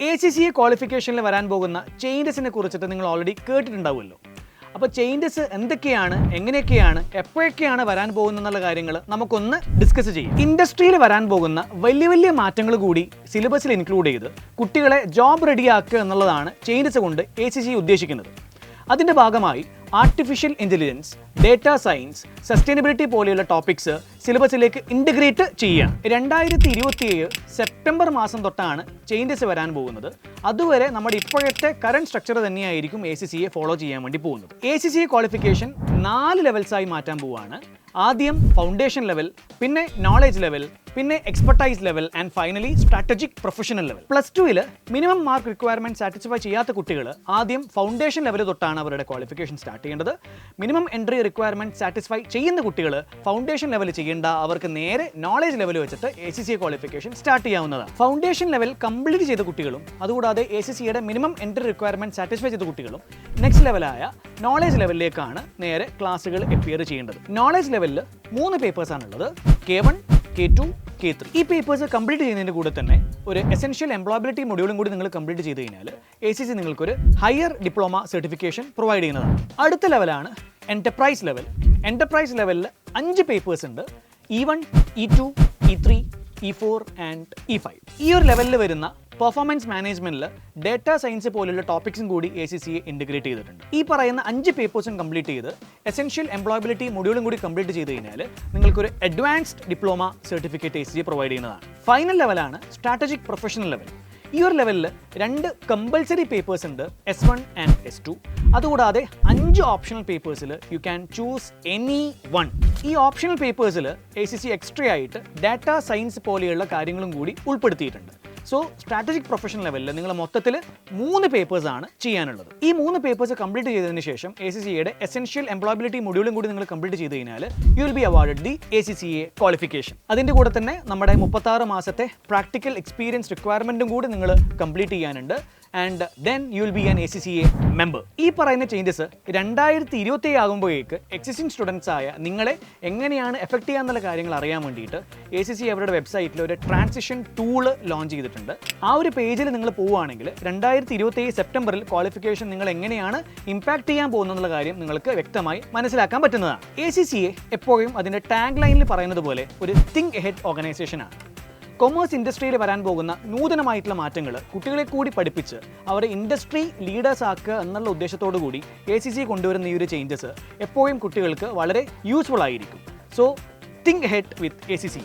ACCA ക്വാളിഫിക്കേഷനിൽ വരാൻ പോകുന്ന ചേഞ്ചസിനെ കുറിച്ചിട്ട് നിങ്ങൾ ഓൾറെഡി കേട്ടിട്ടുണ്ടാവുമല്ലോ. അപ്പോൾ ചേഞ്ചസ് എന്തൊക്കെയാണ്, എങ്ങനെയൊക്കെയാണ്, എപ്പോഴൊക്കെയാണ് വരാൻ പോകുന്നതെന്നുള്ള കാര്യങ്ങൾ നമുക്കൊന്ന് ഡിസ്കസ് ചെയ്യാം. ഇൻഡസ്ട്രിയിൽ വരാൻ പോകുന്ന വലിയ വലിയ മാറ്റങ്ങൾ കൂടി സിലബസിൽ ഇൻക്ലൂഡ് ചെയ്ത് കുട്ടികളെ ജോബ് റെഡിയാക്കുക എന്നുള്ളതാണ് ചേഞ്ചസ് കൊണ്ട് ACCA ഉദ്ദേശിക്കുന്നത്. അതിൻ്റെ ഭാഗമായി artificial intelligence, data science, sustainability പോലെയുള്ള ടോപ്പിക്സ് സിലബസിലേക്ക് ഇൻ്റഗ്രേറ്റ് ചെയ്യുക. 2027 സെപ്റ്റംബർ മാസം തൊട്ടാണ് ചേഞ്ചസ് വരാൻ പോകുന്നത്. അതുവരെ നമ്മുടെ ഇപ്പോഴത്തെ കറണ്ട് സ്ട്രക്ചർ തന്നെയായിരിക്കും ACCA ഫോളോ ചെയ്യാൻ വേണ്ടി പോകുന്നത്. ACCA ക്വാളിഫിക്കേഷൻ 4 ലെവൽസായി മാറ്റാൻ പോവുകയാണ്. ആദ്യം ഫൗണ്ടേഷൻ ലെവൽ, പിന്നെ നോളേജ് ലെവൽ, പിന്നെ expertise level and finally strategic professional level. +2 minimum mark requirement satisfy ചെയ്യാത്ത കുട്ടികൾ ആദ്യം ഫൗണ്ടേഷൻ ലെവൽ തൊട്ടാണ് അവരുടെ ക്വാളിഫിക്കേഷൻ സ്റ്റാർട്ട് ചെയ്യേണ്ടത്. മിനിമം എൻട്രി റിക്വയർമെന്റ് സാറ്റിസ്ഫൈ ചെയ്യുന്ന കുട്ടികൾ ഫൗണ്ടേഷൻ ലെവൽ ചെയ്യേണ്ട, അവർക്ക് നേരെ നോളേജ് ലെവൽ വെച്ചിട്ട് ACCA ക്വാളിഫിക്കേഷൻ സ്റ്റാർട്ട് ചെയ്യാവുന്നതാണ്. ഫൗണ്ടേഷൻ ലെവൽ കംപ്ലീറ്റ് ചെയ്ത കുട്ടികളും അതുകൂടാതെ ACCAയുടെ മിനിമം എൻട്രി റിക്വയർമെന്റ് സാറ്റിസ്ഫൈ ചെയ്ത കുട്ടികളും നെക്സ്റ്റ് ലെവലായ നോളേജ് ലെവലിലേക്കാണ് നേരെ ക്ലാസ്സുകൾ അപ്പിയർ ചെയ്യേണ്ടത്. നോളേജ് ലെവലിൽ 3 പേപ്പേഴ്സാണുള്ളത്: K1, K2, K3. ഈ പേപ്പേഴ്സ് കംപ്ലീറ്റ് ചെയ്യുന്നതിൻ്റെ കൂടെ തന്നെ ഒരു എസെൻഷ്യൽ എംപ്ലോയബിലിറ്റി മൊഡ്യൂളും കൂടി നിങ്ങൾ കംപ്ലീറ്റ് ചെയ്ത് കഴിഞ്ഞാൽ ACCA നിങ്ങൾക്കൊരു ഹയർ ഡിപ്ലോമ സർട്ടിഫിക്കേഷൻ പ്രൊവൈഡ് ചെയ്യുന്നതാണ്. അടുത്ത ലെവലാണ് എൻ്റർപ്രൈസ് ലെവൽ. എൻ്റർപ്രൈസ് ലെവലിൽ 5 പേപ്പേഴ്സ് ഉണ്ട്: E1, E2, E3, E4 and E5. ഈ ഒരു ലെവലിൽ വരുന്ന പെർഫോമൻസ് മാനേജ്മെൻറ്റിൽ ഡേറ്റാ സയൻസ് പോലുള്ള ടോപ്പിക്സും കൂടി ACCA ഇൻ്റഗ്രേറ്റ് ചെയ്തിട്ടുണ്ട്. ഈ പറയുന്ന 5 പേപ്പേഴ്സും കംപ്ലീറ്റ് ചെയ്ത് എസെൻഷ്യൽ എംപ്ലോയബിലിറ്റി മൊഡ്യൂളും കൂടി കംപ്ലീറ്റ് ചെയ്ത് കഴിഞ്ഞാൽ നിങ്ങൾക്കൊരു advanced diploma certificate ACCA provide ചെയ്യുന്നതാണ്. ഫൈനൽ ലെവലാണ് സ്ട്രാറ്റജിക് പ്രൊഫഷണൽ ലെവൽ. ഈ ഒരു ലെവലിൽ 2 കമ്പൽസറി പേപ്പേഴ്സ് ഉണ്ട്: S1 ആൻഡ് S2. അതുകൂടാതെ 5 ഓപ്ഷണൽ പേപ്പേഴ്സിൽ you can choose any one. ഈ ഓപ്ഷണൽ പേപ്പേഴ്സിൽ ACCA എക്സ്ട്രാ ആയിട്ട് ഡാറ്റാ സയൻസ് പോലെയുള്ള കാര്യങ്ങളും കൂടി ഉൾപ്പെടുത്തിയിട്ടുണ്ട്. സോ സ്ട്രാറ്റജിക് പ്രൊഫഷണൽ ലെവലിൽ നിങ്ങൾ മൊത്തത്തിൽ 3 പേപ്പേഴ്സാണ് ചെയ്യാനുള്ളത്. ഈ 3 പേപ്പേഴ്സ് കംപ്ലീറ്റ് ചെയ്തതിന് ശേഷം ACCAയുടെ എസെൻഷ്യൽ എംപ്ലോയബിലിറ്റി മൊഡ്യൂളും കൂടി നിങ്ങൾ കംപ്ലീറ്റ് ചെയ്ത് കഴിഞ്ഞാൽ you will be awarded the ACCA qualification. അതിൻ്റെ കൂടെ തന്നെ നമ്മുടെ 36 മാസത്തെ പ്രാക്ടിക്കൽ എക്സ്പീരിയൻസ് റിക്വയർമെൻറ്റും കൂടി നിങ്ങൾ കംപ്ലീറ്റ് ചെയ്യാനുണ്ട്. And then you will be an ACCA member. ഈ പറയുന്ന ചേഞ്ചസ് 2027 ആകുമ്പോഴേക്ക് എക്സിസ്റ്റിംഗ് സ്റ്റുഡൻസ് ആയ നിങ്ങളെ എങ്ങനെയാണ് എഫക്ട് ചെയ്യാന്നുള്ള കാര്യങ്ങൾ അറിയാൻ വേണ്ടിയിട്ട് ACCA അവരുടെ വെബ്സൈറ്റിൽ ഒരു ട്രാൻസിഷൻ ടൂള് ലോഞ്ച് ചെയ്തിട്ടുണ്ട്. ആ ഒരു പേജിൽ നിങ്ങൾ പോവുകയാണെങ്കിൽ 2027 സെപ്റ്റംബറിൽ ക്വാളിഫിക്കേഷൻ നിങ്ങൾ എങ്ങനെയാണ് ഇമ്പാക്ട് ചെയ്യാൻ പോകുന്നുള്ള കാര്യം നിങ്ങൾക്ക് വ്യക്തമായി മനസ്സിലാക്കാൻ പറ്റുന്നതാണ്. ACCA എപ്പോഴും അതിൻ്റെ ടാഗ് ലൈനിൽ പറയുന്നത് പോലെ ഒരു തിങ്ക് എഹെഡ് ഓർഗനൈസേഷനാണ്. കൊമേഴ്സ് ഇൻഡസ്ട്രിയിൽ വരാൻ പോകുന്ന നൂതനമായിട്ടുള്ള മാറ്റങ്ങൾ കുട്ടികളെ കൂടി പഠിപ്പിച്ച് അവരെ ഇൻഡസ്ട്രി ലീഡേഴ്സ് ആക്കുക എന്നുള്ള ഉദ്ദേശത്തോടു കൂടി ACCA കൊണ്ടുവരുന്ന ഈ ഒരു ചേഞ്ചസ് എപ്പോഴും കുട്ടികൾക്ക് വളരെ യൂസ്ഫുൾ ആയിരിക്കും. സോ തിങ്ക് ഹെഡ് വിത്ത് ACCA.